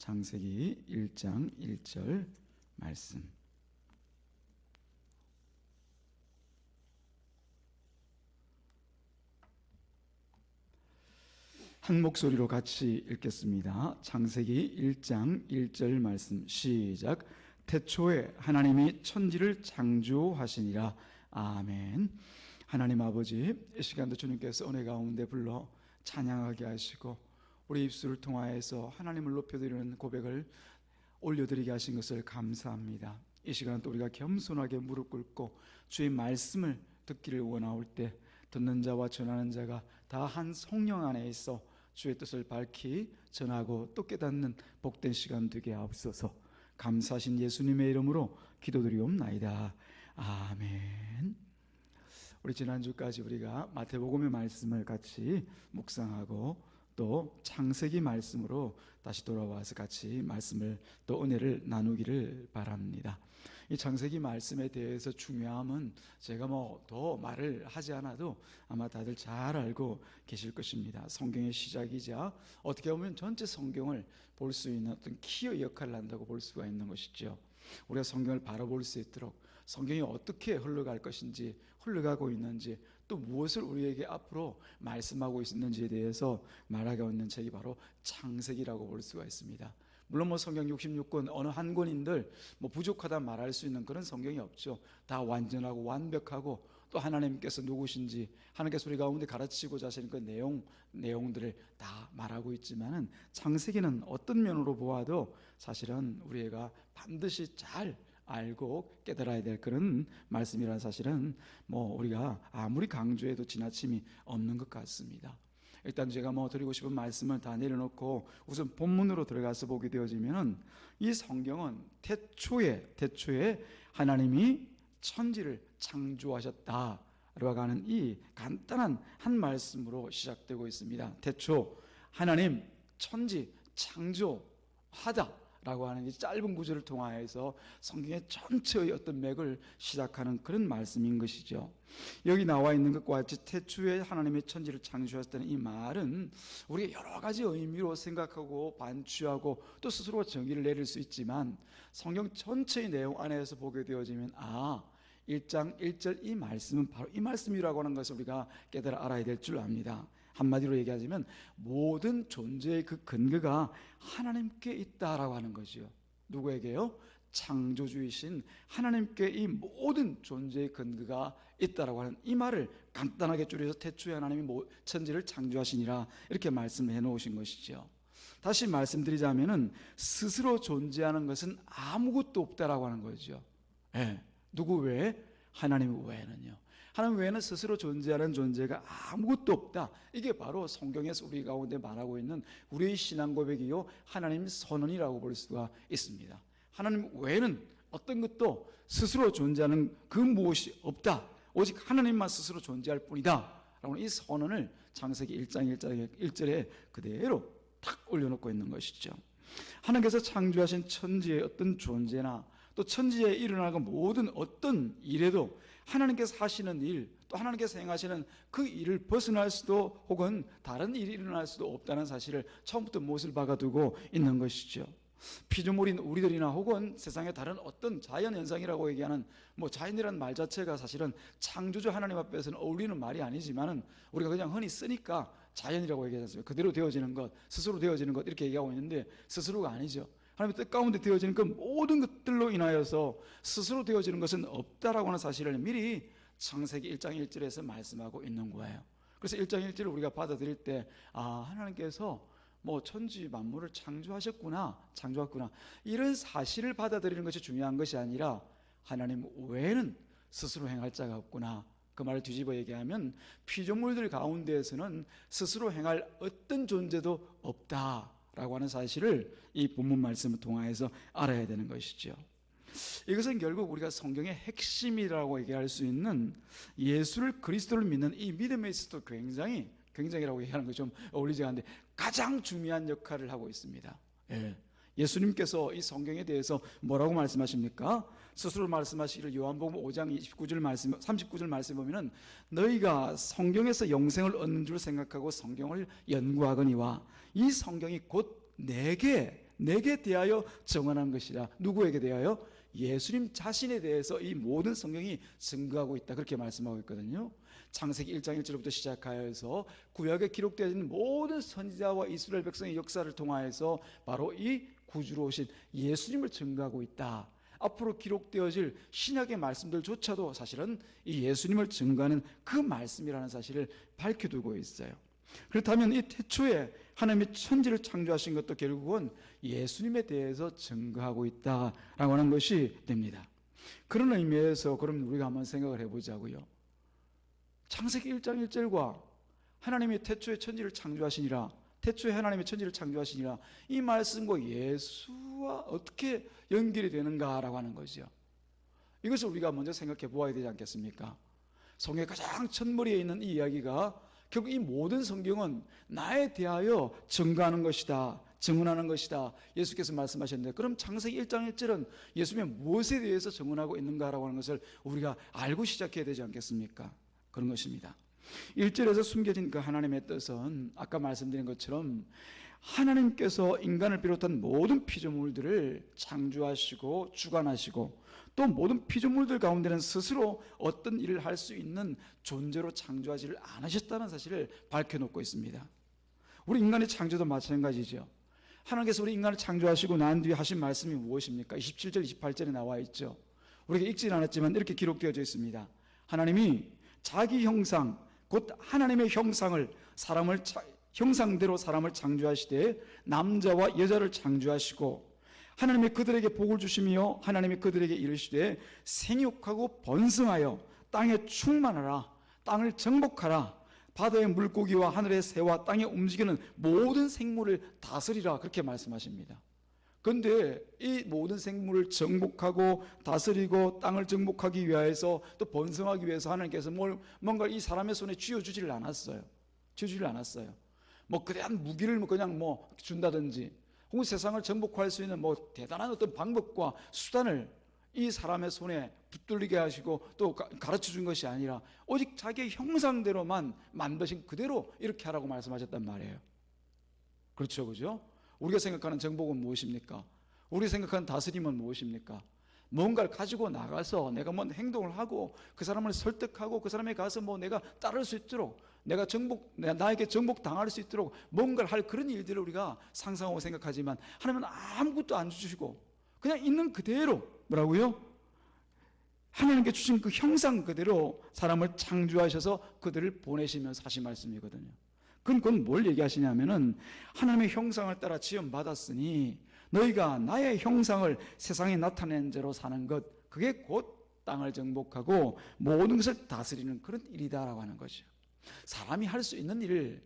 창세기 1장 1절 말씀. 한 목소리로 같이 읽겠습니다. 창세기 1장 1절 말씀 시작. 태초에 하나님이 천지를 창조하시니라. 아멘. 하나님 아버지, 이 시간도 주님께서 은혜 가운데 불러 찬양하게 하시고 우리 입술을 통하여서 하나님을 높여드리는 고백을 올려드리게 하신 것을 감사합니다. 이 시간도 우리가 겸손하게 무릎 꿇고 주의 말씀을 듣기를 원하올 때 듣는 자와 전하는 자가 다 한 성령 안에 있어 주의 뜻을 밝히 전하고 또 깨닫는 복된 시간 되게 하옵소서. 감사하신 예수님의 이름으로 기도드리옵나이다. 아멘. 우리 지난주까지 우리가 마태복음의 말씀을 같이 묵상하고 또 창세기 말씀으로 다시 돌아와서 같이 말씀을 또 은혜를 나누기를 바랍니다. 이 창세기 말씀에 대해서 중요함은 제가 더 말을 하지 않아도 아마 다들 잘 알고 계실 것입니다. 성경의 시작이자 어떻게 보면 전체 성경을 볼 수 있는 어떤 키의 역할을 한다고 볼 수가 있는 것이죠. 우리가 성경을 바라볼 수 있도록 성경이 어떻게 흘러갈 것인지, 흘러가고 있는지, 또 무엇을 우리에게 앞으로 말씀하고 있는지에 대해서 말하고 있는 책이 바로 창세기라고 볼 수가 있습니다. 물론 성경 66권 어느 한 권인들 부족하다 말할 수 있는 그런 성경이 없죠. 다 완전하고 완벽하고 또 하나님께서 누구신지 하나님께서 우리 가운데 가르치고자 하시는 그 내용들을 다 말하고 있지만은 창세기는 어떤 면으로 보아도 사실은 우리가 반드시 잘 알고 깨달아야 될 그런 말씀이라는 사실은 우리가 아무리 강조해도 지나침이 없는 것 같습니다. 일단 제가 드리고 싶은 말씀을 다 내려놓고 우선 본문으로 들어가서 보게 되어지면은 이 성경은 태초에 하나님이 천지를 창조하셨다라고 하는 이 간단한 한 말씀으로 시작되고 있습니다. 태초 하나님 천지 창조하다 라고 하는 이 짧은 구절을 통하여서 성경의 전체의 어떤 맥을 시작하는 그런 말씀인 것이죠. 여기 나와 있는 것과 같이 태초에 하나님의 천지를 창조하셨다는 이 말은 우리가 여러 가지 의미로 생각하고 반추하고 또 스스로 정의를 내릴 수 있지만 성경 전체의 내용 안에서 보게 되어지면 1장 1절 이 말씀은 바로 이 말씀이라고 하는 것을 우리가 깨달아 알아야 될 줄 압니다. 한마디로 얘기하자면 모든 존재의 그 근거가 하나님께 있다라고 하는 것이요. 누구에게요? 창조주이신 하나님께 이 모든 존재의 근거가 있다라고 하는 이 말을 간단하게 줄여서 태초에 하나님이 천지를 창조하시니라 이렇게 말씀해 놓으신 것이죠. 다시 말씀드리자면은 스스로 존재하는 것은 아무것도 없다라고 하는 거죠. 누구 외에? 하나님 외에는요. 하나님 외에는 스스로 존재하는 존재가 아무것도 없다. 이게 바로 성경에서 우리 가운데 말하고 있는 우리의 신앙 고백이요 하나님 선언이라고 볼 수가 있습니다. 하나님 외에는 어떤 것도 스스로 존재하는 그 무엇이 없다. 오직 하나님만 스스로 존재할 뿐이다 라고 이 선언을 창세기 1장 1절에 그대로 탁 올려놓고 있는 것이죠. 하나님께서 창조하신 천지의 어떤 존재나 또 천지에 일어나는 모든 어떤 일에도 하나님께서 하시는 일, 또 하나님께서 행하시는 그 일을 벗어날 수도 혹은 다른 일이 일어날 수도 없다는 사실을 처음부터 못을 박아두고 있는 것이죠. 피조물인 우리들이나 혹은 세상의 다른 어떤 자연현상이라고 얘기하는 자연이라는 말 자체가 사실은 창조주 하나님 앞에서는 어울리는 말이 아니지만은 우리가 그냥 흔히 쓰니까 자연이라고 얘기하지 않습니까? 그대로 되어지는 것, 스스로 되어지는 것 이렇게 얘기하고 있는데 스스로가 아니죠. 하나님의 뜻 가운데 되어지는 그 모든 것들로 인하여서 스스로 되어지는 것은 없다라고 하는 사실을 미리 창세기 1장 1절에서 말씀하고 있는 거예요. 그래서 1장 1절을 우리가 받아들일 때 하나님께서 천지 만물을 창조하셨구나 이런 사실을 받아들이는 것이 중요한 것이 아니라 하나님 외에는 스스로 행할 자가 없구나. 그 말을 뒤집어 얘기하면 피조물들 가운데에서는 스스로 행할 어떤 존재도 없다라고 하는 사실을 이 본문 말씀을 통하여서 알아야 되는 것이죠. 이것은 결국 우리가 성경의 핵심이라고 얘기할 수 있는 예수를 그리스도를 믿는 이 믿음에 있어도 굉장히라고 얘기하는 것이 좀 어울리지 않는데 가장 중요한 역할을 하고 있습니다. 예수님께서 이 성경에 대해서 뭐라고 말씀하십니까? 스스로 말씀하시기를 요한복음 5장 39절 말씀 보면은 너희가 성경에서 영생을 얻는 줄 생각하고 성경을 연구하거니와 이 성경이 곧 내게 내게 대하여 정언한 것이라. 누구에게 대하여? 예수님 자신에 대해서 이 모든 성경이 증거하고 있다, 그렇게 말씀하고 있거든요. 창세기 1장 1절부터 시작하여서 구약에 기록되어 있는 모든 선지자와 이스라엘 백성의 역사를 통하여서 바로 이 구주로 오신 예수님을 증거하고 있다. 앞으로 기록되어질 신약의 말씀들조차도 사실은 이 예수님을 증거하는 그 말씀이라는 사실을 밝혀두고 있어요. 그렇다면 이 태초에 하나님이 천지를 창조하신 것도 결국은 예수님에 대해서 증거하고 있다라고 하는 것이 됩니다. 그런 의미에서 그럼 우리가 한번 생각을 해보자고요. 창세기 1장 1절과 하나님이 태초에 천지를 창조하시니라, 태초에 하나님의 천지를 창조하시니라, 이 말씀과 예수와 어떻게 연결이 되는가라고 하는 거죠. 이것을 우리가 먼저 생각해 보아야 되지 않겠습니까? 성경의 가장 첫머리에 있는 이 이야기가 결국 이 모든 성경은 나에 대하여 증거하는 것이다, 증언하는 것이다, 예수께서 말씀하셨는데, 그럼 창세기 1장 1절은 예수님이 무엇에 대해서 증언하고 있는가라고 하는 것을 우리가 알고 시작해야 되지 않겠습니까? 그런 것입니다. 1절에서 숨겨진 그 하나님의 뜻은 아까 말씀드린 것처럼 하나님께서 인간을 비롯한 모든 피조물들을 창조하시고 주관하시고 또 모든 피조물들 가운데는 스스로 어떤 일을 할 수 있는 존재로 창조하지를 않으셨다는 사실을 밝혀놓고 있습니다. 우리 인간의 창조도 마찬가지죠. 하나님께서 우리 인간을 창조하시고 난 뒤에 하신 말씀이 무엇입니까? 27절 28절에 나와 있죠. 우리가 읽지는 않았지만 이렇게 기록되어져 있습니다. 하나님이 자기 형상, 곧 하나님의 형상을, 사람을 형상대로 사람을 창조하시되 남자와 여자를 창조하시고 하나님이 그들에게 복을 주시며 하나님이 그들에게 이르시되 생육하고 번성하여 땅에 충만하라, 땅을 정복하라, 바다의 물고기와 하늘의 새와 땅에 움직이는 모든 생물을 다스리라, 그렇게 말씀하십니다. 그런데 이 모든 생물을 정복하고 다스리고 땅을 정복하기 위해서 또 번성하기 위해서 하나님께서 뭔가 이 사람의 손에 쥐어주지를 않았어요. 쥐어주지를 않았어요. 뭐 그냥 무기를 그냥 준다든지 혹은 세상을 정복할 수 있는 대단한 어떤 방법과 수단을 이 사람의 손에 붙들리게 하시고 또 가르쳐 준 것이 아니라 오직 자기의 형상대로만 만드신 그대로 이렇게 하라고 말씀하셨단 말이에요. 그렇죠, 그죠? 우리가 생각하는 정복은 무엇입니까? 우리가 생각하는 다스림은 무엇입니까? 뭔가를 가지고 나가서 내가 뭔 행동을 하고 그 사람을 설득하고 그 사람에 가서 내가 따를 수 있도록, 나에게 정복당할 수 있도록 뭔가를 할 그런 일들을 우리가 상상하고 생각하지만 하나님은 아무것도 안 주시고 그냥 있는 그대로, 뭐라고요? 하나님께 주신 그 형상 그대로 사람을 창조하셔서 그들을 보내시면서 하신 말씀이거든요. 그건 뭘 얘기하시냐면은 하나님의 형상을 따라 지음받았으니 너희가 나의 형상을 세상에 나타낸 죄로 사는 것, 그게 곧 땅을 정복하고 모든 것을 다스리는 그런 일이다라고 하는 거죠. 사람이 할 수 있는 일을,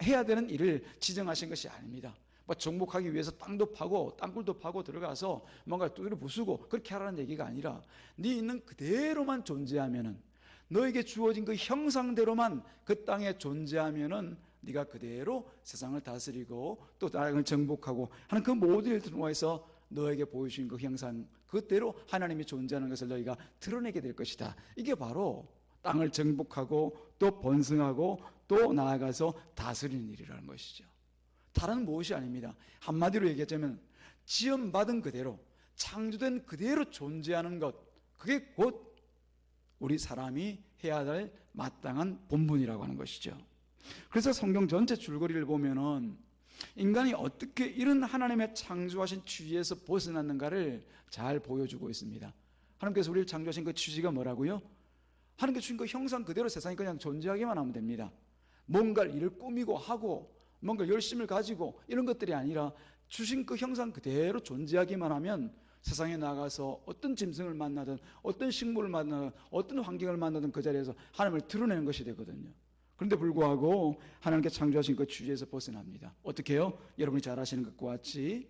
해야 되는 일을 지정하신 것이 아닙니다. 정복하기 위해서 땅도 파고 땅굴도 파고 들어가서 뭔가 두드려 부수고 그렇게 하라는 얘기가 아니라 네 있는 그대로만 존재하면은, 너에게 주어진 그 형상대로만 그 땅에 존재하면은 네가 그대로 세상을 다스리고 또 땅을 정복하고 하는 그 모든 일을 통해서 너에게 보여주신 그 형상 그대로 하나님이 존재하는 것을 너희가 드러내게 될 것이다. 이게 바로 땅을 정복하고 또 번성하고 또 나아가서 다스리는 일이라는 것이죠. 다른 무엇이 아닙니다. 한마디로 얘기하자면 지음받은 그대로, 창조된 그대로 존재하는 것, 그게 곧 우리 사람이 해야 될 마땅한 본분이라고 하는 것이죠. 그래서 성경 전체 줄거리를 보면은 인간이 어떻게 이런 하나님의 창조하신 취지에서 벗어났는가를 잘 보여주고 있습니다. 하나님께서 우리를 창조하신 그 취지가 뭐라고요? 하나님께서 주신 그 형상 그대로 세상에 그냥 존재하기만 하면 됩니다. 뭔가를 일을 꾸미고 하고 뭔가 열심을 가지고 이런 것들이 아니라 주신 그 형상 그대로 존재하기만 하면 세상에 나가서 어떤 짐승을 만나든 어떤 식물을 만나든 어떤 환경을 만나든 그 자리에서 하나님을 드러내는 것이 되거든요. 그런데 불구하고 하나님께 창조하신 그 취지에서 벗어납니다. 어떻게 해요? 여러분이 잘 아시는 것과 같이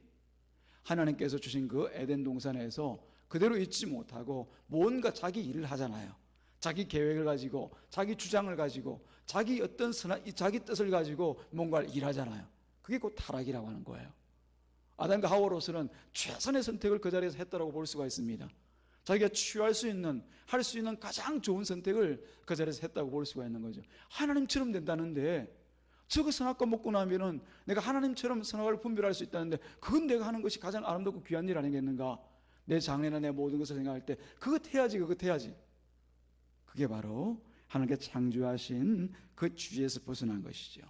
하나님께서 주신 그 에덴 동산에서 그대로 있지 못하고 뭔가 자기 일을 하잖아요. 자기 계획을 가지고 자기 주장을 가지고 자기 어떤 자기 뜻을 가지고 뭔가를 일하잖아요. 그게 곧 타락이라고 하는 거예요. 아담과 하와로서는 최선의 선택을 그 자리에서 했다고 볼 수가 있습니다. 자기가 취할 수 있는, 할 수 있는 가장 좋은 선택을 그 자리에서 했다고 볼 수가 있는 거죠. 하나님처럼 된다는데 저거 선악과 먹고 나면은 내가 하나님처럼 선악을 분별할 수 있다는데 그건 내가 하는 것이 가장 아름답고 귀한 일 아니겠는가? 내 장래나 내 모든 것을 생각할 때 그것 해야지. 그게 바로 하나님께 창조하신 그 주의에서 벗어난 것이죠.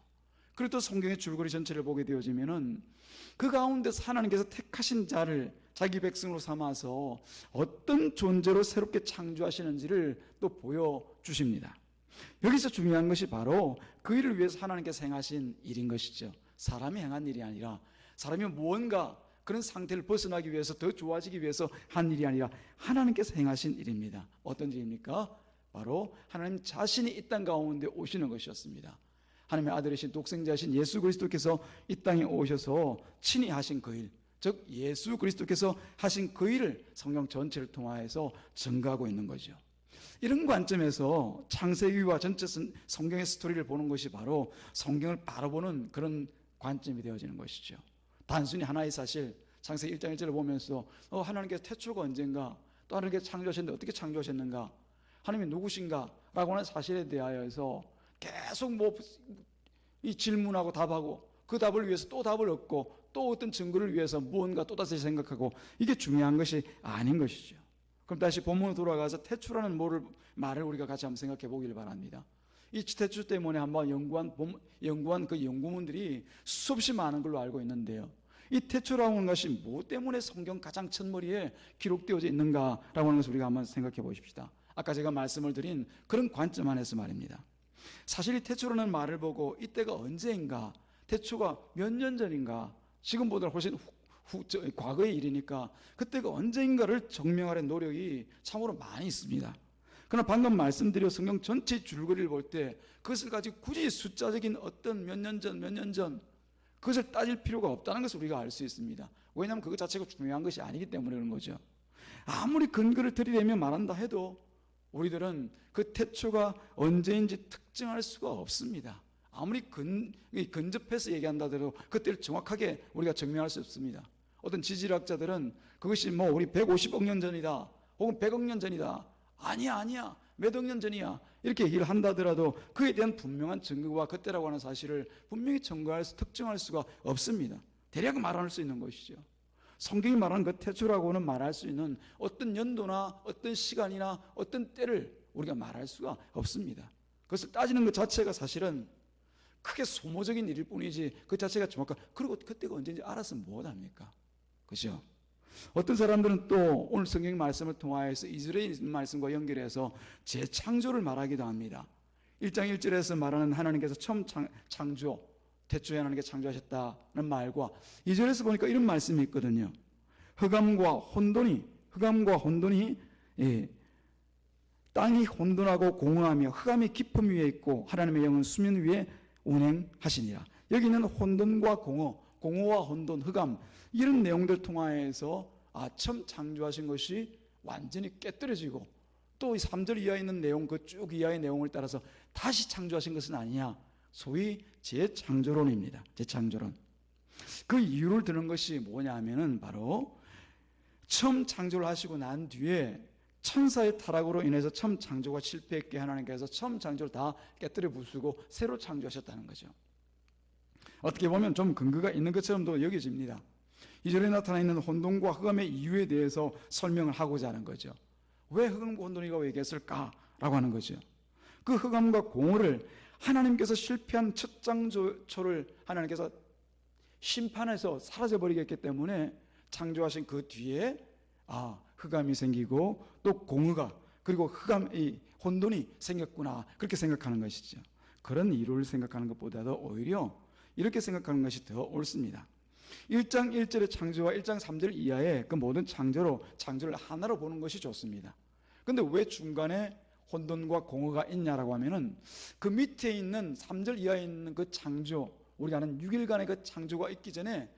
그리고 또 성경의 줄거리 전체를 보게 되어지면은 그 가운데서 하나님께서 택하신 자를 자기 백성으로 삼아서 어떤 존재로 새롭게 창조하시는지를 또 보여주십니다. 여기서 중요한 것이 바로 그 일을 위해서 하나님께서 행하신 일인 것이죠. 사람이 행한 일이 아니라 사람이 무언가 그런 상태를 벗어나기 위해서 더 좋아지기 위해서 한 일이 아니라 하나님께서 행하신 일입니다. 어떤 일입니까? 바로 하나님 자신이 이 땅 가운데 오시는 것이었습니다. 하나님의 아들이신 독생자신 예수 그리스도께서 이 땅에 오셔서 친히 하신 그 일, 즉 예수 그리스도께서 하신 그 일을 성경 전체를 통하여서 증거하고 있는 거죠. 이런 관점에서 창세기와 전체 성경의 스토리를 보는 것이 바로 성경을 바라보는 그런 관점이 되어지는 것이죠. 단순히 하나의 사실, 창세기 1장 1절을 보면서 하나님께서 태초가 언젠가, 또 하나님께서 창조하셨는데 어떻게 창조하셨는가, 하나님이 누구신가 라고 하는 사실에 대하여서 계속 이 질문하고 답하고 그 답을 위해서 또 답을 얻고 또 어떤 증거를 위해서 무언가 또다시 생각하고, 이게 중요한 것이 아닌 것이죠. 그럼 다시 본문으로 돌아가서 태초라는 말을 우리가 같이 한번 생각해 보기를 바랍니다. 이 태초 때문에 한번 연구한 그 연구문들이 수없이 많은 걸로 알고 있는데요, 이 태초라고 하는 것이 뭐 때문에 성경 가장 첫머리에 기록되어져 있는가라고 하는 것을 우리가 한번 생각해 보십시다. 아까 제가 말씀을 드린 그런 관점 안에서 말입니다. 사실 이 태초라는 말을 보고 이때가 언제인가, 태초가 몇 년 전인가, 지금보다 훨씬 과거의 일이니까 그때가 언제인가를 증명하려는 노력이 참으로 많이 있습니다. 그러나 방금 말씀드린 성경 전체 줄거리를 볼 때 그것을 가지고 굳이 숫자적인 어떤 몇 년 전 그것을 따질 필요가 없다는 것을 우리가 알 수 있습니다. 왜냐하면 그것 자체가 중요한 것이 아니기 때문에 그런 거죠. 아무리 근거를 들이대며 말한다 해도 우리들은 그 태초가 언제인지 특정할 수가 없습니다. 아무리 근접해서 얘기한다 하더라도 그때를 정확하게 우리가 증명할 수 없습니다. 어떤 지질학자들은 그것이 우리 150억 년 전이다 혹은 100억 년 전이다, 아니야 몇 억 년 전이야 이렇게 얘기를 한다 하더라도 그에 대한 분명한 증거와 그때라고 하는 사실을 분명히 특정할 수가 없습니다. 대략 말할 수 있는 것이죠. 성경이 말하는 그 태초라고는 말할 수 있는 어떤 연도나 어떤 시간이나 어떤 때를 우리가 말할 수가 없습니다. 그것을 따지는 것 자체가 사실은 크게 소모적인 일일 뿐이지 그 자체가 그리고 그때가 언제인지 알았으면 무엇합니까? 그죠? 어떤 사람들은 또 오늘 성경 말씀을 통하여서 이스라엘 말씀과 연결해서 재창조를 말하기도 합니다. 1장 1절에서 말하는 하나님께서 처음 창조, 태초에 하나님께서 창조하셨다는 말과 2절에서 보니까 이런 말씀이 있거든요. 흑암과 혼돈이 땅이 혼돈하고 공허하며 흑암이 깊음 위에 있고 하나님의 영은 수면 위에 운행하시니라. 여기는 혼돈과 공허와 혼돈, 흑암 이런 내용들 통하여서 처음 창조하신 것이 완전히 깨뜨려지고 또 3절 이하에 있는 내용, 그 쭉 이하의 내용을 따라서 다시 창조하신 것은 아니냐, 소위 재창조론입니다. 재창조론. 그 이유를 드는 것이 뭐냐 하면은 바로 처음 창조를 하시고 난 뒤에 천사의 타락으로 인해서 처음 창조가 실패했게 하나님께서 처음 창조를 다 깨뜨려 부수고 새로 창조하셨다는 거죠. 어떻게 보면 좀 근거가 있는 것처럼도 여겨집니다. 2절에 나타나 있는 혼돈과 흑암의 이유에 대해서 설명을 하고자 하는 거죠. 왜 흑암과 혼돈이라고 얘기했을까라고 하는 거죠. 그 흑암과 공허를 하나님께서 실패한 첫 창조를 하나님께서 심판해서 사라져버리게 했기 때문에 창조하신 그 뒤에 흑암이 생기고 또 공허가, 그리고 이 혼돈이 생겼구나, 그렇게 생각하는 것이죠. 그런 이유를 생각하는 것보다도 오히려 이렇게 생각하는 것이 더 옳습니다. 1장 1절의 창조와 1장 3절 이하의 그 모든 창조를 하나로 보는 것이 좋습니다. 그런데 왜 중간에 혼돈과 공허가 있냐라고 하면은 그 밑에 있는 3절 이하에 있는 그 창조, 우리가 아는 6일간의 그 창조가 있기 전에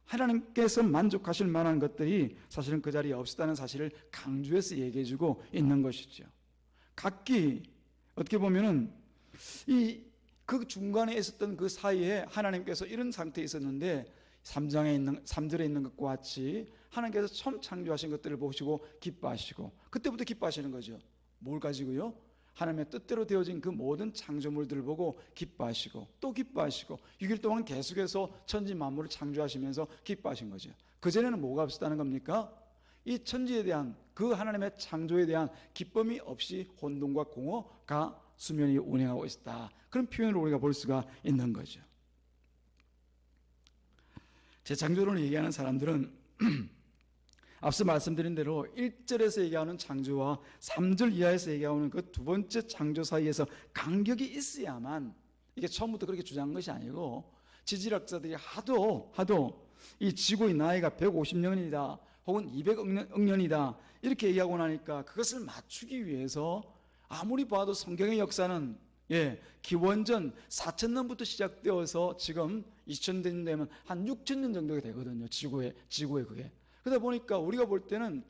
하나님께서 만족하실 만한 것들이 사실은 그 자리에 없었다는 사실을 강조해서 얘기해주고 있는 것이죠. 각기 어떻게 보면은 그 중간에 있었던 그 사이에 하나님께서 이런 상태에 있었는데 3절에 있는 것과 같이 하나님께서 처음 창조하신 것들을 보시고 기뻐하시고, 그때부터 기뻐하시는 거죠. 뭘 가지고요? 하나님의 뜻대로 되어진 그 모든 창조물들을 보고 기뻐하시고 또 기뻐하시고 6일 동안 계속해서 천지 만물을 창조하시면서 기뻐하신 거죠. 그전에는 뭐가 없었다는 겁니까? 이 천지에 대한 그 하나님의 창조에 대한 기쁨이 없이 혼돈과 공허가 수면이 운행하고 있었다. 그런 표현을 우리가 볼 수가 있는 거죠. 재창조론을 얘기하는 사람들은 앞서 말씀드린 대로 1절에서 얘기하는 창조와 3절 이하에서 얘기하는 그 두 번째 창조 사이에서 간격이 있어야만, 이게 처음부터 그렇게 주장한 것이 아니고 지질학자들이 하도 이 지구의 나이가 150년이다 혹은 200억 년이다 이렇게 얘기하고 나니까 그것을 맞추기 위해서 아무리 봐도 성경의 역사는 기원전 4,000년부터 시작되어서 지금 2000년 되면 한 6,000년 정도가 되거든요. 지구에 그게. 그러다 보니까 우리가 볼 때는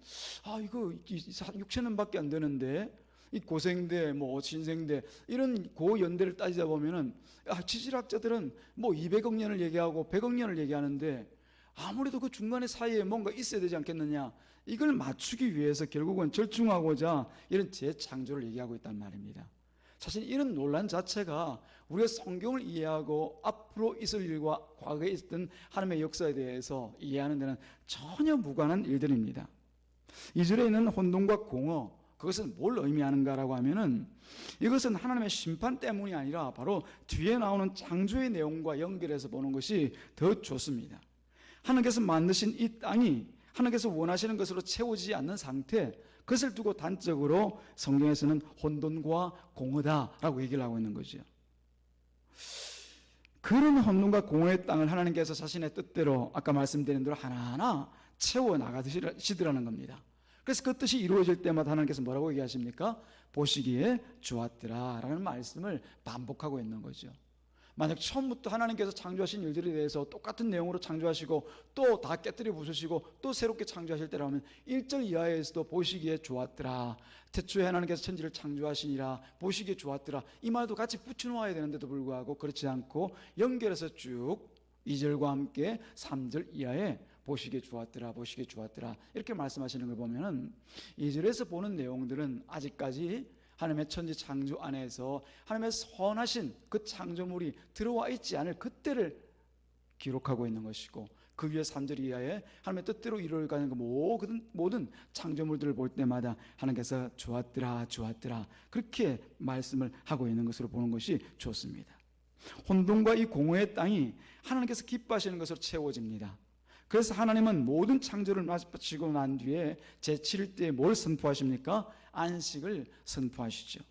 이거 6,000년밖에 안 되는데 이 고생대 뭐 신생대 이런 고연대를 따지다 보면은 지질학자들은 뭐 200억 년을 얘기하고 100억 년을 얘기하는데 아무래도 그 중간에 사이에 뭔가 있어야 되지 않겠느냐, 이걸 맞추기 위해서 결국은 절충하고자 이런 재창조를 얘기하고 있단 말입니다. 사실 이런 논란 자체가 우리가 성경을 이해하고 앞으로 있을 일과 과거에 있었던 하나님의 역사에 대해서 이해하는 데는 전혀 무관한 일들입니다. 2절에 있는 혼돈과 공허, 그것은 뭘 의미하는가라고 하면은 이것은 하나님의 심판 때문이 아니라 바로 뒤에 나오는 창조의 내용과 연결해서 보는 것이 더 좋습니다. 하나님께서 만드신 이 땅이 하나님께서 원하시는 것으로 채워지지 않는 상태, 그것을 두고 단적으로 성경에서는 혼돈과 공허다라고 얘기를 하고 있는 거죠. 그런 혼돈과 공허의 땅을 하나님께서 자신의 뜻대로 아까 말씀드린 대로 하나하나 채워나가시더라는 겁니다. 그래서 그 뜻이 이루어질 때마다 하나님께서 뭐라고 얘기하십니까? 보시기에 좋았더라 라는 말씀을 반복하고 있는 거죠. 만약 처음부터 하나님께서 창조하신 일들에 대해서 똑같은 내용으로 창조하시고 또 다 깨뜨려 부수시고 또 새롭게 창조하실 때라면 1절 이하에서도 보시기에 좋았더라, 태초에 하나님께서 천지를 창조하시니라, 보시기에 좋았더라, 이 말도 같이 붙여놓아야 되는데도 불구하고 그렇지 않고 연결해서 쭉 2절과 함께 3절 이하에 보시기에 좋았더라, 보시기에 좋았더라 이렇게 말씀하시는 걸 보면은 2절에서 보는 내용들은 아직까지 하나님의 천지 창조 안에서 하나님의 선하신 그 창조물이 들어와 있지 않을 그때를 기록하고 있는 것이고, 그 위에 3절 이하에 하나님의 뜻대로 이루어가는 그 모든 창조물들을 볼 때마다 하나님께서 좋았더라 그렇게 말씀을 하고 있는 것으로 보는 것이 좋습니다. 혼돈과 이 공허의 땅이 하나님께서 기뻐하시는 것으로 채워집니다. 그래서 하나님은 모든 창조를 마치고 난 뒤에 제7일째에 뭘 선포하십니까? 안식을 선포하시죠.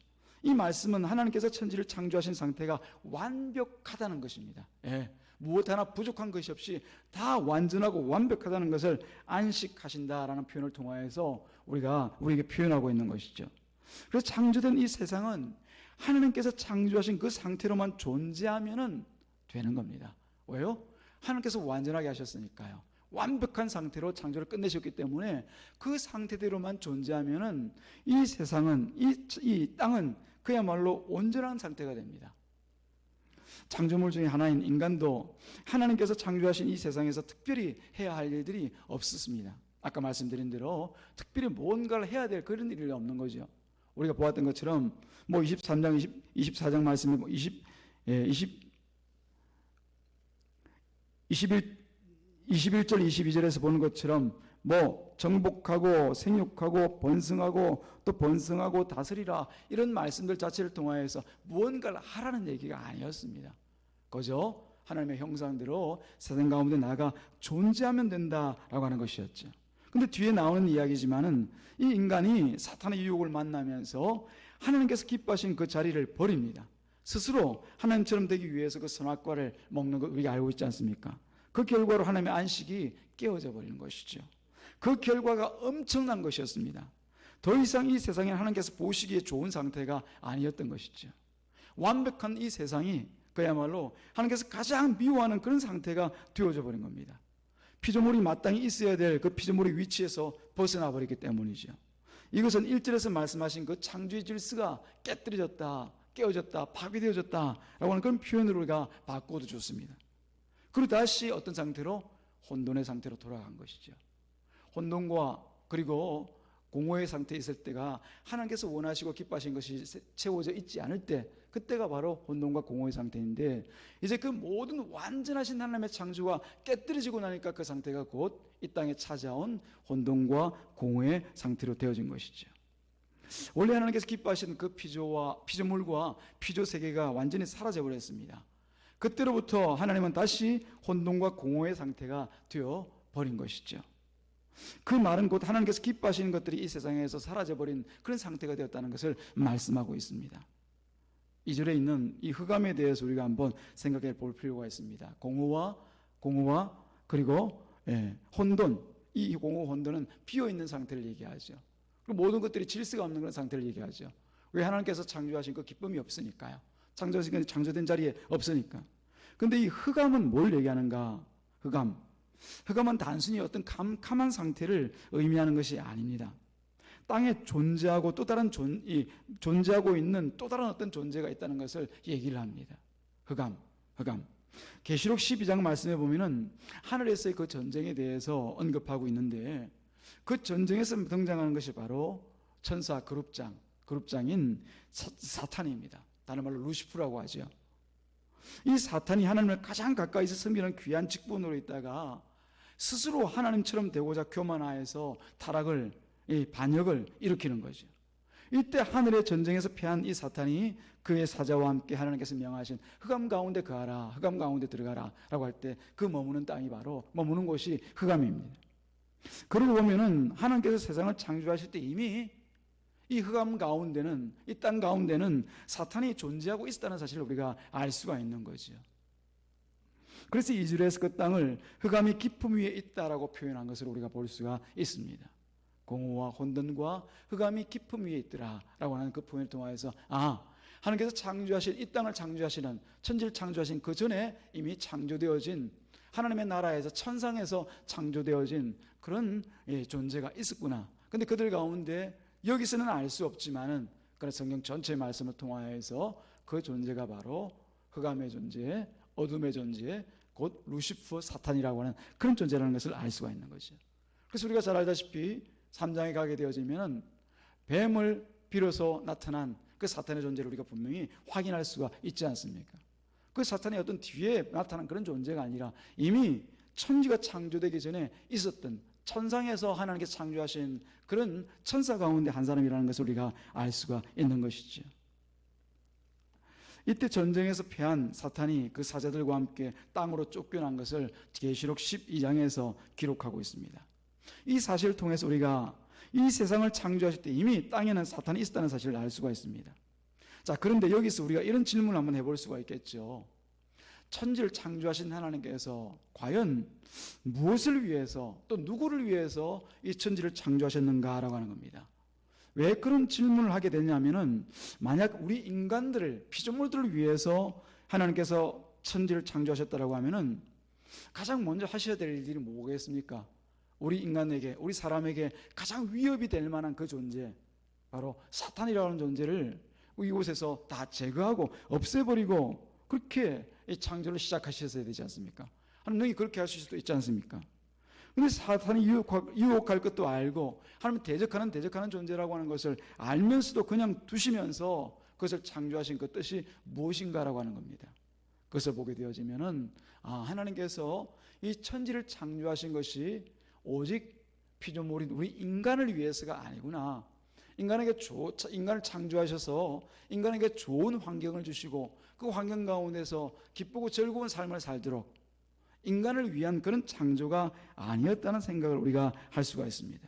이 말씀은 하나님께서 천지를 창조하신 상태가 완벽하다는 것입니다. 무엇 하나 부족한 것이 없이 다 완전하고 완벽하다는 것을 안식하신다라는 표현을 통하여서 우리에게 표현하고 있는 것이죠. 그래서 창조된 이 세상은 하나님께서 창조하신 그 상태로만 존재하면 되는 겁니다. 왜요? 하나님께서 완전하게 하셨으니까요. 완벽한 상태로 창조를 끝내셨기 때문에 그 상태대로만 존재하면은 이 세상은 이 땅은 그야말로 온전한 상태가 됩니다. 창조물 중에 하나인 인간도 하나님께서 창조하신 이 세상에서 특별히 해야 할 일들이 없었습니다. 아까 말씀드린 대로 특별히 뭔가를 해야 될 그런 일이 없는 거죠. 우리가 보았던 것처럼 23장 24장 말씀에 21절 22절에서 보는 것처럼 정복하고 생육하고 번성하고 또 번성하고 다스리라 이런 말씀들 자체를 통하여서 무언가를 하라는 얘기가 아니었습니다. 그저 하나님의 형상대로 세상 가운데 나가 존재하면 된다라고 하는 것이었죠. 근데 뒤에 나오는 이야기지만은 이 인간이 사탄의 유혹을 만나면서 하나님께서 기뻐하신 그 자리를 버립니다. 스스로 하나님처럼 되기 위해서 그 선악과를 먹는 거 우리가 알고 있지 않습니까? 그 결과로 하나님의 안식이 깨어져 버리는 것이죠. 그 결과가 엄청난 것이었습니다. 더 이상 이 세상에 하나님께서 보시기에 좋은 상태가 아니었던 것이죠. 완벽한 이 세상이 그야말로 하나님께서 가장 미워하는 그런 상태가 되어져 버린 겁니다. 피조물이 마땅히 있어야 될 그 피조물의 위치에서 벗어나 버리기 때문이죠. 이것은 1절에서 말씀하신 그 창조의 질서가 깨뜨려졌다, 깨어졌다, 파괴되어졌다라고 하는 그런 표현으로 우리가 바꿔도 좋습니다. 그리고 다시 어떤 상태로? 혼돈의 상태로 돌아간 것이죠. 혼돈과 그리고 공허의 상태에 있을 때가 하나님께서 원하시고 기뻐하신 것이 채워져 있지 않을 때, 그때가 바로 혼돈과 공허의 상태인데, 이제 그 모든 완전하신 하나님의 창조가 깨뜨려지고 나니까 그 상태가 곧 이 땅에 찾아온 혼돈과 공허의 상태로 되어진 것이죠. 원래 하나님께서 기뻐하신 그 피조물과 피조 세계가 완전히 사라져 버렸습니다. 그때로부터 하나님은 다시 혼돈과 공허의 상태가 되어 버린 것이죠. 그 말은 곧 하나님께서 기뻐하시는 것들이 이 세상에서 사라져버린 그런 상태가 되었다는 것을 말씀하고 있습니다. 2절에 있는 이 흑암에 대해서 우리가 한번 생각해 볼 필요가 있습니다. 공허와 그리고 혼돈, 이 공허 혼돈은 비어있는 상태를 얘기하죠. 그리고 모든 것들이 질서가 없는 그런 상태를 얘기하죠. 왜? 하나님께서 창조하신 그 기쁨이 없으니까요. 창조된 자리에 없으니까. 근데 이 흑암은 뭘 얘기하는가? 흑암은 단순히 어떤 캄캄한 상태를 의미하는 것이 아닙니다. 땅에 존재하고 존재하고 있는 또 다른 어떤 존재가 있다는 것을 얘기를 합니다. 흑암. 계시록 12장 말씀에 보면은 하늘에서의 그 전쟁에 대해서 언급하고 있는데, 그 전쟁에서 등장하는 것이 바로 천사 그룹장인 사탄입니다. 다른 말로 루시프라고 하죠. 이 사탄이 하나님을 가장 가까이서 섬기는 귀한 직분으로 있다가 스스로 하나님처럼 되고자 교만하여서 반역을 일으키는 거죠. 이때 하늘의 전쟁에서 패한 이 사탄이 그의 사자와 함께 하나님께서 명하신 흑암 가운데 거하라, 흑암 가운데 들어가라 라고 할 때 그 머무는 곳이 흑암입니다. 그러고 보면은 하나님께서 세상을 창조하실 때 이미 이 흑암 가운데는, 이 땅 가운데는 사탄이 존재하고 있었다는 사실을 우리가 알 수가 있는 거죠. 그래서 2절에서 그 땅을 흑암이 깊음 위에 있다라고 표현한 것을 우리가 볼 수가 있습니다. 공허와 혼돈과 흑암이 깊음 위에 있더라라고 하는 그 표현을 통해서 하나님께서 창조하신 이 땅을 창조하시는, 천지를 창조하신 그 전에 이미 창조되어진 하나님의 나라에서, 천상에서 창조되어진 그런 존재가 있었구나. 근데 그들 가운데 여기서는 알 수 없지만은, 그런 성경 전체 말씀을 통하여서 그 존재가 바로 흑암의 존재, 어둠의 존재, 곧 루시퍼 사탄이라고 하는 그런 존재라는 것을 알 수가 있는 거죠. 그래서 우리가 잘 알다시피 3장에 가게 되어지면 뱀을 비로소 나타난 그 사탄의 존재를 우리가 분명히 확인할 수가 있지 않습니까? 그 사탄이 어떤 뒤에 나타난 그런 존재가 아니라 이미 천지가 창조되기 전에 있었던, 천상에서 하나님께서 창조하신 그런 천사 가운데 한 사람이라는 것을 우리가 알 수가 있는 것이죠. 이때 전쟁에서 패한 사탄이 그 사자들과 함께 땅으로 쫓겨난 것을 계시록 12장에서 기록하고 있습니다. 이 사실을 통해서 우리가 이 세상을 창조하실 때 이미 땅에는 사탄이 있었다는 사실을 알 수가 있습니다. 자, 그런데 여기서 우리가 이런 질문을 한번 해볼 수가 있겠죠. 천지를 창조하신 하나님께서 과연 무엇을 위해서, 또 누구를 위해서 이 천지를 창조하셨는가라고 하는 겁니다. 왜 그런 질문을 하게 되냐면은, 만약 우리 인간들을, 피조물들을 위해서 하나님께서 천지를 창조하셨다라고 하면은 가장 먼저 하셔야 될 일이 뭐겠습니까? 우리 인간에게, 우리 사람에게 가장 위협이 될 만한 그 존재, 바로 사탄이라는 존재를 이곳에서 다 제거하고 없애버리고 그렇게 이 창조를 시작하셨어야 되지 않습니까? 하나님이 그렇게 하실 수도 있지 않습니까? 근데 사탄이 유혹할 것도 알고 하나님 대적하는 존재라고 하는 것을 알면서도 그냥 두시면서 그것을 창조하신 그 뜻이 무엇인가라고 하는 겁니다. 그것을 보게 되어지면은 하나님께서 이 천지를 창조하신 것이 오직 피조물인 우리 인간을 위해서가 아니구나. 인간을 창조하셔서 인간에게 좋은 환경을 주시고 그 환경 가운데서 기쁘고 즐거운 삶을 살도록 인간을 위한 그런 창조가 아니었다는 생각을 우리가 할 수가 있습니다.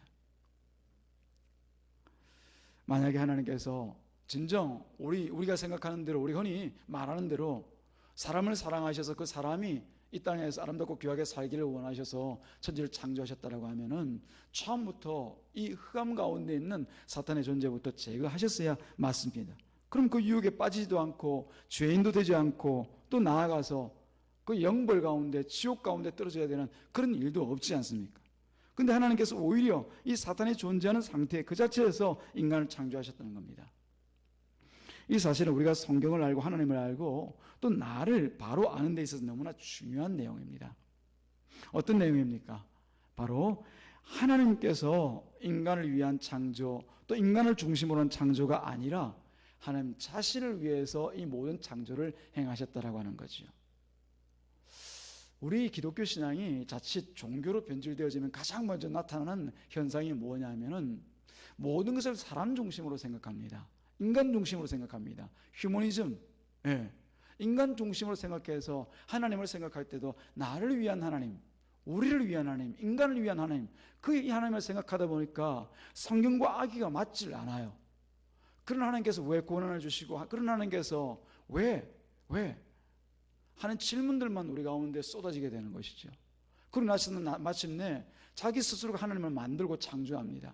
만약에 하나님께서 진정 우리가 생각하는 대로, 우리 흔히 말하는 대로 사람을 사랑하셔서 그 사람이 이 땅에서 아름답고 귀하게 살기를 원하셔서 천지를 창조하셨다라고 하면은 처음부터 이 흑암 가운데 있는 사탄의 존재부터 제거하셨어야 맞습니다. 그럼 그 유혹에 빠지지도 않고 죄인도 되지 않고 또 나아가서 그 영벌 가운데, 지옥 가운데 떨어져야 되는 그런 일도 없지 않습니까? 근데 하나님께서 오히려 이 사탄이 존재하는 상태 그 자체에서 인간을 창조하셨다는 겁니다. 이 사실은 우리가 성경을 알고 하나님을 알고 또 나를 바로 아는 데 있어서 너무나 중요한 내용입니다. 어떤 내용입니까? 바로 하나님께서 인간을 위한 창조, 또 인간을 중심으로 한 창조가 아니라 하나님 자신을 위해서 이 모든 창조를 행하셨다라고 하는 거죠. 우리 기독교 신앙이 자칫 종교로 변질되어지면 가장 먼저 나타나는 현상이 뭐냐면은 모든 것을 사람 중심으로 생각합니다. 인간 중심으로 생각합니다. 휴머니즘, 인간 중심으로 생각해서 하나님을 생각할 때도 나를 위한 하나님, 우리를 위한 하나님, 인간을 위한 하나님, 이 하나님을 생각하다 보니까 성경과 악기가 맞질 않아요. 그런 하나님께서 왜 고난을 주시고, 그런 하나님께서 왜 하는 질문들만 우리 가운데 쏟아지게 되는 것이죠. 그러고 나서는 마침내 자기 스스로가 하나님을 만들고 창조합니다.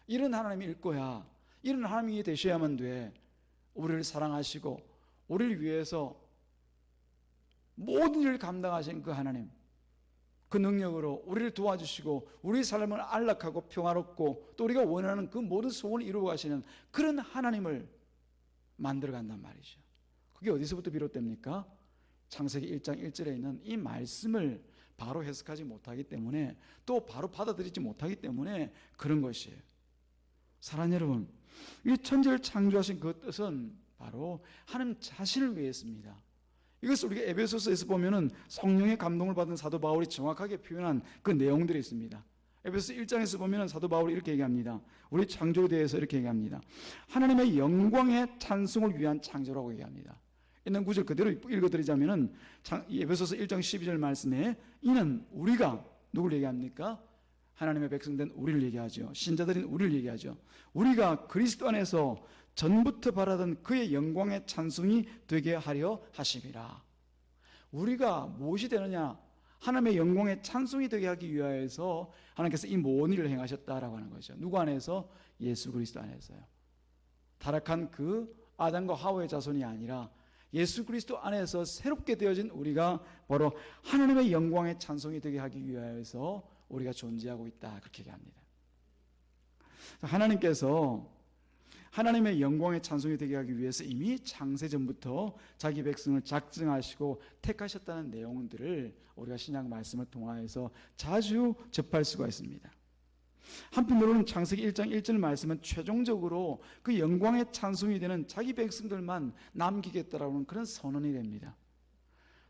이런 하나님일 거야, 이런 하나님이 되셔야만 돼, 우리를 사랑하시고 우리를 위해서 모든 일을 감당하신 그 하나님, 그 능력으로 우리를 도와주시고 우리 삶을 안락하고 평화롭고 또 우리가 원하는 그 모든 소원을 이루어 가시는 그런 하나님을 만들어 간단 말이죠. 그게 어디서부터 비롯됩니까? 창세기 1장 1절에 있는 이 말씀을 바로 해석하지 못하기 때문에, 또 바로 받아들이지 못하기 때문에 그런 것이에요. 사랑하는 여러분, 이 천지를 창조하신 그 뜻은 바로 하나님 자신을 위해서입니다. 이것을 우리가 에베소서에서 보면은 성령의 감동을 받은 사도 바울이 정확하게 표현한 그 내용들이 있습니다. 에베소서 1장에서 보면은 사도 바울이 이렇게 얘기합니다. 우리 창조에 대해서 이렇게 얘기합니다. 하나님의 영광의 찬송을 위한 창조라고 얘기합니다. 있는 구절 그대로 읽어드리자면은 에베소서 1장 12절 말씀에 이는 우리가, 누구를 얘기합니까? 하나님의 백성된 우리를 얘기하죠. 신자들인 우리를 얘기하죠. 우리가 그리스도 안에서 전부터 바라던 그의 영광의 찬송이 되게 하려 하심이라. 우리가 무엇이 되느냐? 하나님의 영광의 찬송이 되게 하기 위하여서 하나님께서 이 모든 일을 행하셨다라고 하는 거죠. 누구 안에서? 예수 그리스도 안에서요. 타락한 그 아담과 하와의 자손이 아니라 예수 그리스도 안에서 새롭게 되어진 우리가 바로 하나님의 영광의 찬송이 되게 하기 위하여서 우리가 존재하고 있다, 그렇게 얘기합니다. 하나님께서 하나님의 영광의 찬송이 되게 하기 위해서 이미 창세전부터 자기 백성을 작정하시고 택하셨다는 내용들을 우리가 신약 말씀을 통하여서 자주 접할 수가 있습니다. 한편으로는 창세기 1장 1절 말씀은 최종적으로 그 영광의 찬송이 되는 자기 백성들만 남기겠다라는 그런 선언이 됩니다.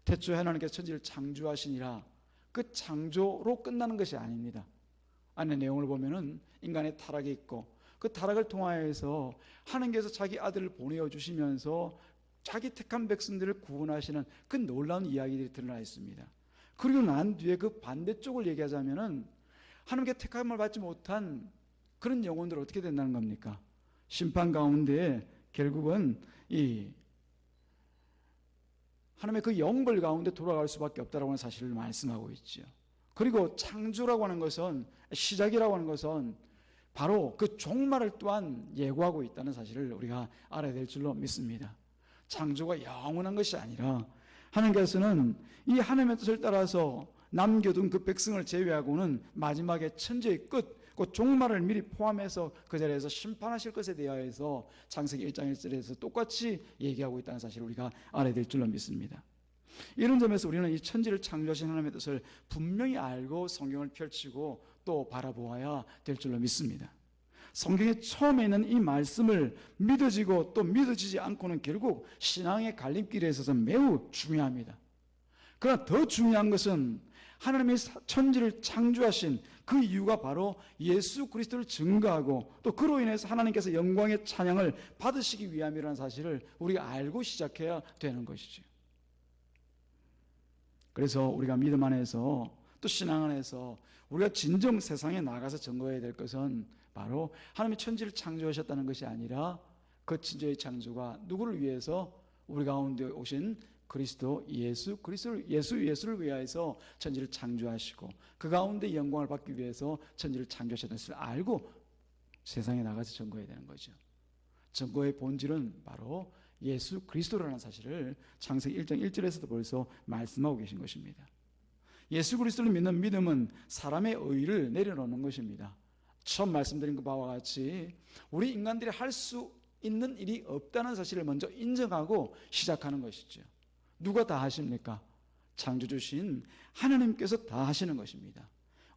태초에 하나님께서 천지를 창조하시니라, 그 창조로 끝나는 것이 아닙니다. 안에 내용을 보면은 인간의 타락이 있고, 그 타락을 통하여서 하나님께서 자기 아들을 보내어 주시면서 자기 택한 백성들을 구원하시는 그 놀라운 이야기들이 드러나 있습니다. 그리고 난 뒤에 그 반대쪽을 얘기하자면은 하나님께 택함을 받지 못한 그런 영혼들 어떻게 된다는 겁니까? 심판 가운데 결국은 이 하나님의 그 영벌 가운데 돌아갈 수밖에 없다라고 하는 사실을 말씀하고 있죠. 그리고 창조라고 하는 것은, 시작이라고 하는 것은 바로 그 종말을 또한 예고하고 있다는 사실을 우리가 알아야 될 줄로 믿습니다. 창조가 영원한 것이 아니라 하나님께서는 이 하나님의 뜻을 따라서 남겨둔 그 백성을 제외하고는 마지막에 천지의 끝, 그 종말을 미리 포함해서 그 자리에서 심판하실 것에 대하여서 창세기 1장 1절에서 똑같이 얘기하고 있다는 사실을 우리가 알아야 될 줄로 믿습니다. 이런 점에서 우리는 이 천지를 창조하신 하나님의 뜻을 분명히 알고 성경을 펼치고 또 바라보아야 될 줄로 믿습니다. 성경의 처음에 있는 이 말씀을 믿어지고 또 믿어지지 않고는 결국 신앙의 갈림길에 있어서 매우 중요합니다. 그러나 더 중요한 것은 하나님이 천지를 창조하신 그 이유가 바로 예수 그리스도를 증거하고 또 그로 인해서 하나님께서 영광의 찬양을 받으시기 위함이라는 사실을 우리가 알고 시작해야 되는 것이죠. 그래서 우리가 믿음 안에서 또 신앙 안에서 우리가 진정 세상에 나가서 증거해야 될 것은 바로 하나님이 천지를 창조하셨다는 것이 아니라 그 천지의 창조가 누구를 위해서? 우리 가운데 오신 그리스도 예수를 위하여서 천지를 창조하시고 그 가운데 영광을 받기 위해서 천지를 창조하셨다는 것을 알고 세상에 나가서 증거해야 되는 거죠. 증거의 본질은 바로 예수 그리스도라는 사실을 창세기 1장 1절에서도 벌써 말씀하고 계신 것입니다. 예수 그리스도를 믿는 믿음은 사람의 의를 내려놓는 것입니다. 처음 말씀드린 바와 같이 우리 인간들이 할 수 있는 일이 없다는 사실을 먼저 인정하고 시작하는 것이죠. 누가 다 하십니까? 창조주신 하나님께서 다 하시는 것입니다.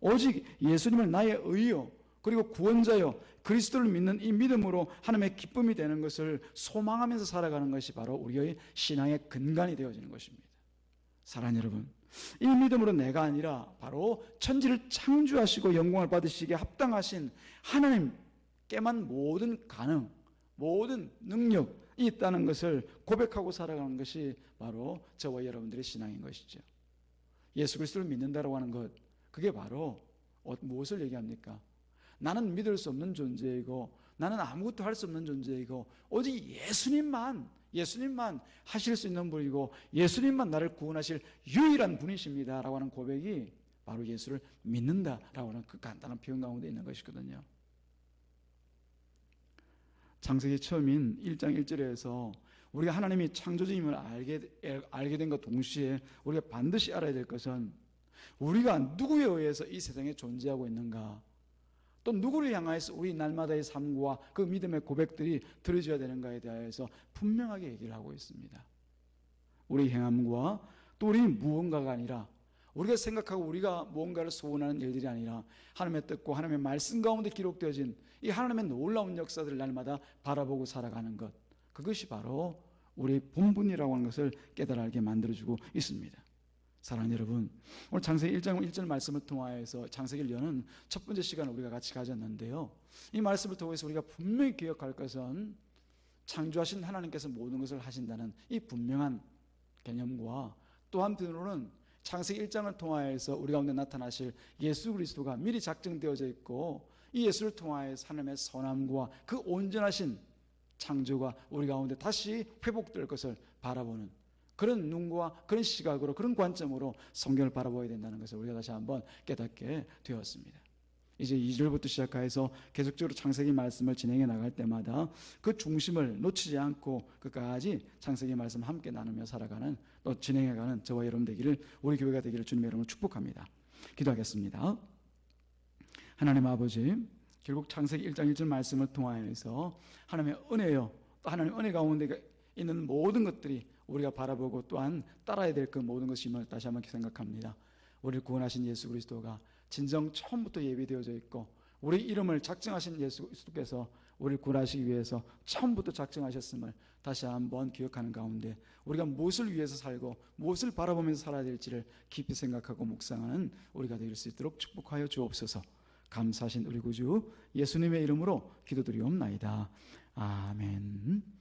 오직 예수님을 나의 의요 그리고 구원자요 그리스도를 믿는 이 믿음으로 하나님의 기쁨이 되는 것을 소망하면서 살아가는 것이 바로 우리의 신앙의 근간이 되어지는 것입니다. 사랑하는 여러분, 이 믿음으로 내가 아니라 바로 천지를 창조하시고 영광을 받으시기에 합당하신 하나님께만 모든 가능, 모든 능력이 있다는 것을 고백하고 살아가는 것이 바로 저와 여러분들의 신앙인 것이죠. 예수 그리스도를 믿는다라고 하는 것, 그게 바로 무엇을 얘기합니까? 나는 믿을 수 없는 존재이고 나는 아무것도 할 수 없는 존재이고 오직 예수님만 하실 수 있는 분이고 예수님만 나를 구원하실 유일한 분이십니다 라고 하는 고백이 바로 예수를 믿는다라고 하는 그 간단한 표현 가운데 있는 것이거든요. 창세기 처음인 1장 1절에서 우리가 하나님이 창조주임을 알게 된 것 동시에 우리가 반드시 알아야 될 것은 우리가 누구에 의해서 이 세상에 존재하고 있는가, 또 누구를 향하여서 우리 날마다의 삶과 그 믿음의 고백들이 들어져야 되는가에 대해서 분명하게 얘기를 하고 있습니다. 우리 행함과 또 우리 무언가가 아니라 우리가 생각하고 우리가 무언가를 소원하는 일들이 아니라 하나님의 뜻과 하나님의 말씀 가운데 기록되어진 이 하나님의 놀라운 역사들을 날마다 바라보고 살아가는 것, 그것이 바로 우리의 본분이라고 하는 것을 깨달아 알게 만들어주고 있습니다. 사랑하는 여러분, 오늘 창세기 1장 1절 말씀을 통하여서 창세기를 여는 첫 번째 시간을 우리가 같이 가졌는데요, 이 말씀을 통해서 우리가 분명히 기억할 것은 창조하신 하나님께서 모든 것을 하신다는 이 분명한 개념과 또 한편으로는 창세기 1장을 통하여서 우리 가운데 나타나실 예수 그리스도가 미리 작정되어져 있고 이 예수를 통하여서 하나님의 선함과 그 온전하신 창조가 우리 가운데 다시 회복될 것을 바라보는 그런 눈과 그런 시각으로 그런 관점으로 성경을 바라보아야 된다는 것을 우리가 다시 한번 깨닫게 되었습니다. 이제 2절부터 시작해서 계속적으로 창세기 말씀을 진행해 나갈 때마다 그 중심을 놓치지 않고 끝까지 창세기 말씀 함께 나누며 살아가는 또 진행해가는 저와 여러분 되기를, 우리 교회가 되기를 주님의 이름으로 축복합니다. 기도하겠습니다. 하나님 아버지, 결국 창세기 1장 1절 말씀을 통하여서 하나님의 은혜요 또 하나님의 은혜 가운데 있는 모든 것들이 우리가 바라보고 또한 따라야 될 그 모든 것임을 다시 한번 생각합니다. 우리를 구원하신 예수 그리스도가 진정 처음부터 예비되어져 있고 우리 이름을 작정하신 예수 그리스도께서 우리를 구원하시기 위해서 처음부터 작정하셨음을 다시 한번 기억하는 가운데 우리가 무엇을 위해서 살고 무엇을 바라보면서 살아야 될지를 깊이 생각하고 묵상하는 우리가 될 수 있도록 축복하여 주옵소서. 감사하신 우리 구주 예수님의 이름으로 기도드리옵나이다. 아멘.